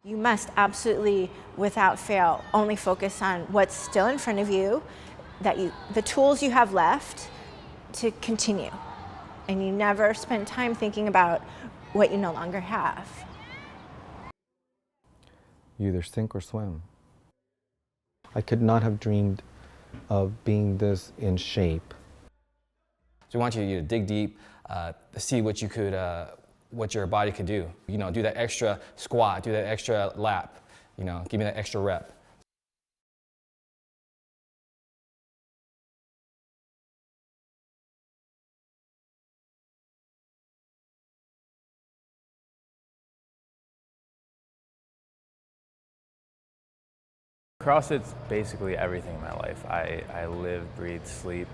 You must absolutely, without fail, only focus on what's still in front of you, the tools you have left to continue. And you never spend time thinking about what you no longer have. You either sink or swim. I could not have dreamed of being this in shape. So we want you to dig deep, see what you could, what your body could do. You know, do that extra squat, do that extra lap. You know, give me that extra rep. CrossFit's basically everything in my life. I live, breathe, sleep,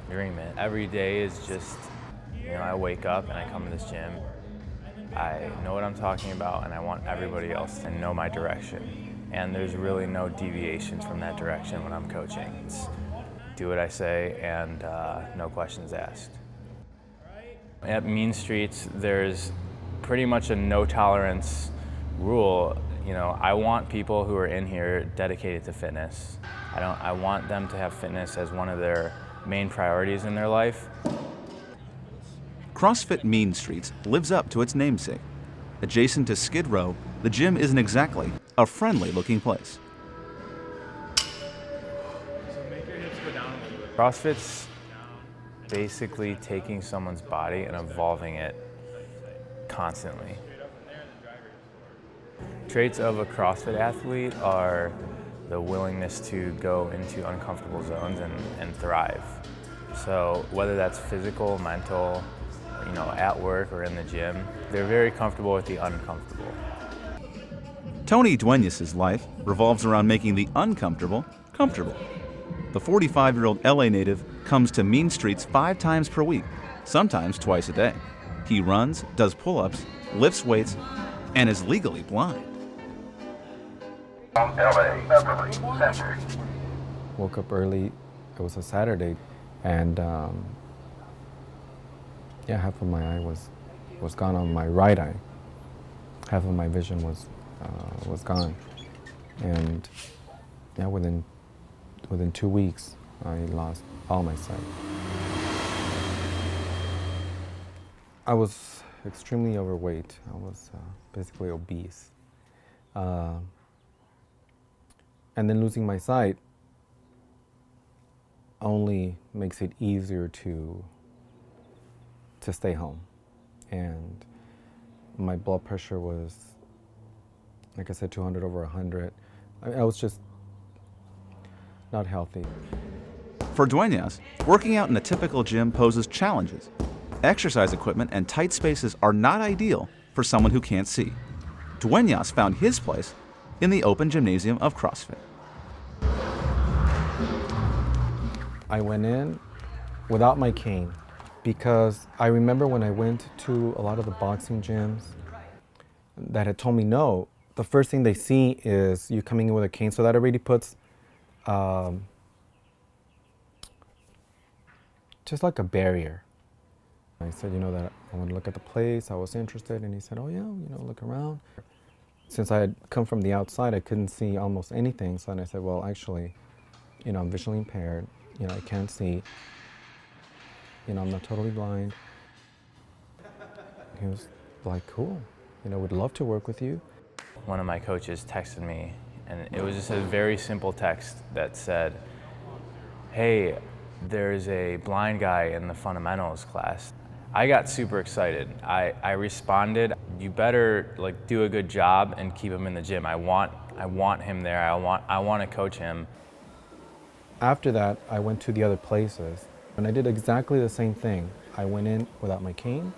dream it. Every day is just, I wake up and I come to this gym. I know what I'm talking about and I want everybody else to know my direction. And there's really no deviations from that direction when I'm coaching. It's do what I say and no questions asked. At Mean Streets, there's pretty much a no tolerance rule. I want people who are in here dedicated to fitness. I want them to have fitness as one of their main priorities in their life. CrossFit Mean Streets lives up to its namesake. Adjacent to Skid Row, the gym isn't exactly a friendly-looking place. CrossFit's basically taking someone's body and evolving it constantly. Traits of a CrossFit athlete are the willingness to go into uncomfortable zones and thrive. So whether that's physical, mental, at work or in the gym, they're very comfortable with the uncomfortable. Tony Duenas' life revolves around making the uncomfortable comfortable. The 45-year-old LA native comes to Mean Streets 5 times per week, sometimes twice a day. He runs, does pull-ups, lifts weights, and is legally blind. LA, Beverly Center. Woke up early, it was a Saturday, and half of my eye was gone on my right eye. Half of my vision was gone, and within 2 weeks, I lost all my sight. I was extremely overweight. I was basically obese. And then losing my sight only makes it easier to stay home. And my blood pressure was, like I said, 200 over 100. I was just not healthy. For Duenas, working out in a typical gym poses challenges. Exercise equipment and tight spaces are not ideal for someone who can't see. Duenas found his place in the open gymnasium of CrossFit. I went in without my cane because I remember when I went to a lot of the boxing gyms that had told me no, the first thing they see is you coming in with a cane, so that already puts just like a barrier. I said, that I want to look at the place, I was interested, and he said, oh yeah, look around. Since I had come from the outside, I couldn't see almost anything, so then I said, well, actually, I'm visually impaired, I can't see, I'm not totally blind. He was like, cool, we'd love to work with you. One of my coaches texted me, and it was just a very simple text that said, hey, there's a blind guy in the fundamentals class. I got super excited. I responded, you better do a good job and keep him in the gym. I want him there. I want to coach him. After that, I went to the other places, and I did exactly the same thing. I went in without my cane,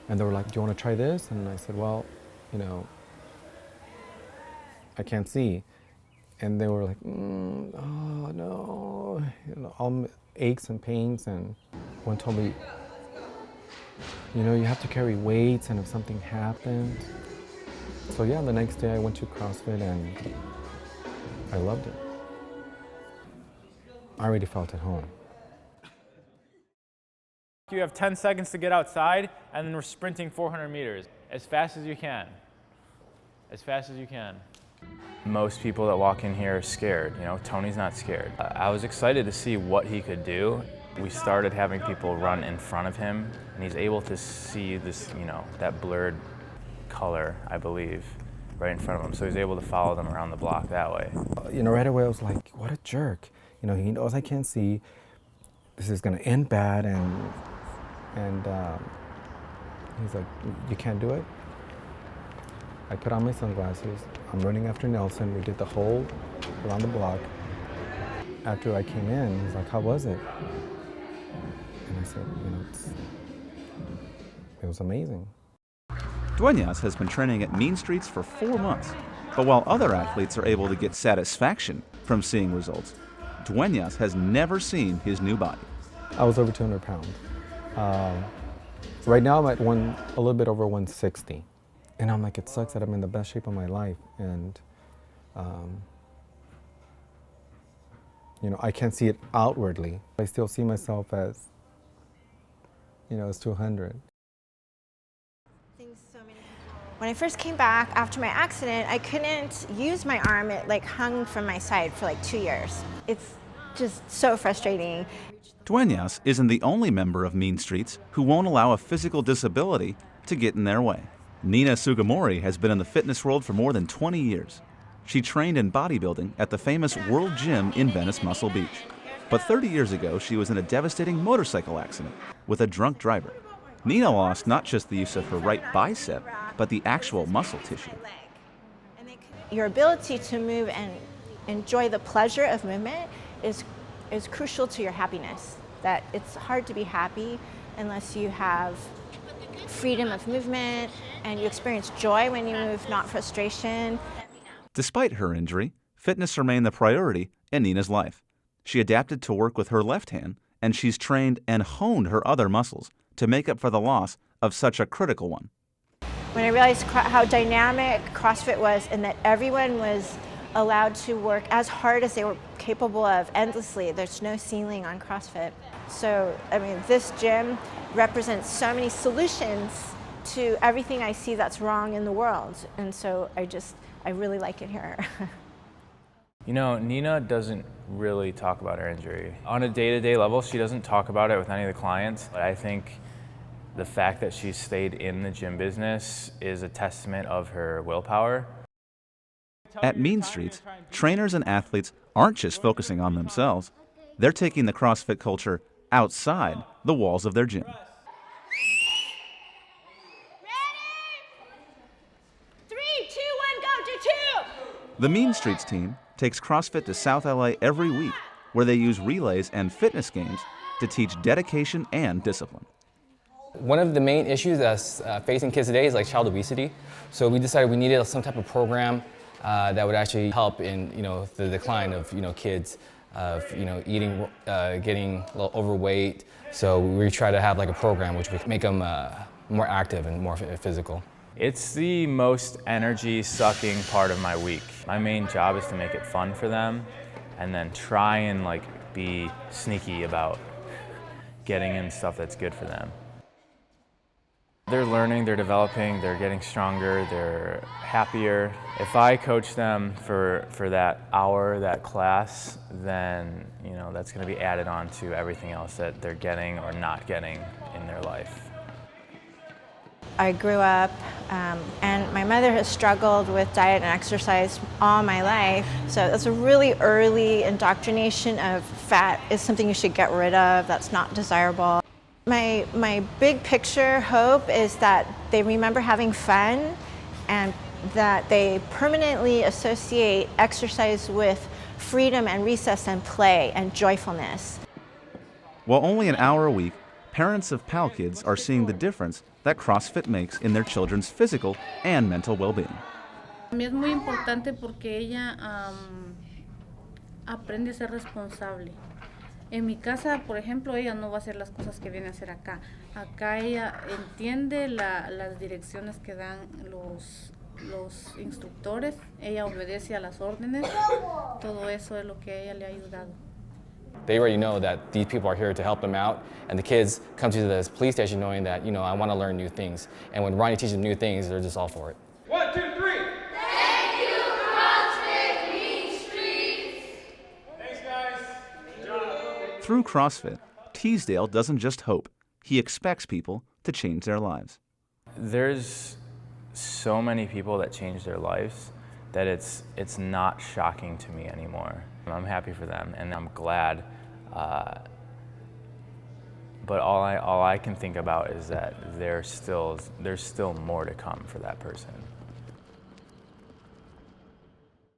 and they were like, do you want to try this? And I said, well, I can't see. And they were like, oh no, all aches and pains. And one told me, you have to carry weights, and if something happened. So yeah, the next day I went to CrossFit and I loved it. I already felt at home. You have 10 seconds to get outside, and then we're sprinting 400 meters as fast as you can. As fast as you can. Most people that walk in here are scared. You know, Tony's not scared. I was excited to see what he could do. We started having people run in front of him, and he's able to see this, you know, that blurred color, I believe, right in front of him. So he's able to follow them around the block that way. You know, right away I was like, what a jerk. You know, he knows I can't see. This is gonna end bad, and he's like, you can't do it? I put on my sunglasses. I'm running after Nelson. We did the whole around the block. After I came in, he's like, how was it? And I said, you know, it was amazing. Dueñas has been training at Mean Streets for 4 months, but while other athletes are able to get satisfaction from seeing results, Dueñas has never seen his new body. I was over 200 pounds. Right now I'm at a little bit over 160. And I'm like, it sucks that I'm in the best shape of my life. And, you know, I can't see it outwardly. I still see myself as, you know, as 200. When I first came back after my accident, I couldn't use my arm. It like hung from my side for like 2 years. It's just so frustrating. Dueñas isn't the only member of Mean Streets who won't allow a physical disability to get in their way. Nina Sugimori has been in the fitness world for more than 20 years. She trained in bodybuilding at the famous World Gym in Venice Muscle Beach. But 30 years ago, she was in a devastating motorcycle accident with a drunk driver. Nina lost not just the use of her right bicep, but the actual muscle tissue. Your ability to move and enjoy the pleasure of movement is crucial to your happiness. That it's hard to be happy unless you have freedom of movement and you experience joy when you move, not frustration. Despite her injury, fitness remained the priority in Nina's life. She adapted to work with her left hand, and she's trained and honed her other muscles to make up for the loss of such a critical one. When I realized how dynamic CrossFit was and that everyone was allowed to work as hard as they were capable of endlessly, there's no ceiling on CrossFit. So, I mean, this gym represents so many solutions to everything I see that's wrong in the world. And so I really like it here. You know, Nina doesn't really talk about her injury. On a day-to-day level, she doesn't talk about it with any of the clients. But I think the fact that she stayed in the gym business is a testament of her willpower. At Mean Streets, trainers and athletes aren't just focusing on themselves. They're taking the CrossFit culture outside the walls of their gym. Ready? 3, 2, 1, go to 2! The Mean Streets team takes CrossFit to South LA every week, where they use relays and fitness games to teach dedication and discipline. One of the main issues that's facing kids today is like child obesity. So we decided we needed some type of program that would actually help in the decline of kids of eating, getting a little overweight. So we try to have like a program which would make them more active and more physical. It's the most energy-sucking part of my week. My main job is to make it fun for them and then try and be sneaky about getting in stuff that's good for them. They're learning, they're developing, they're getting stronger, they're happier. If I coach them for that hour, that class, then that's going to be added on to everything else that they're getting or not getting in their life. I grew up and my mother has struggled with diet and exercise all my life. So that's a really early indoctrination of fat is something you should get rid of, that's not desirable. My big picture hope is that they remember having fun and that they permanently associate exercise with freedom and recess and play and joyfulness. While only an hour a week, parents of PAL kids are seeing the difference that CrossFit makes in their children's physical and mental well-being. Para mí es muy importante porque ella aprende a ser responsable. En mi casa, por ejemplo, ella no va a hacer las cosas que viene a hacer acá. Acá ella entiende las direcciones que dan los instructores, ella obedece a las órdenes, todo eso es lo que a ella le ha ayudado. They already know that these people are here to help them out, and the kids come to this police station knowing that, I want to learn new things. And when Ronnie teaches them new things, they're just all for it. 1, 2, 3! Through CrossFit, Teasdale doesn't just hope, he expects people to change their lives. There's so many people that change their lives that it's not shocking to me anymore. I'm happy for them and I'm glad, but all I can think about is that there's still more to come for that person.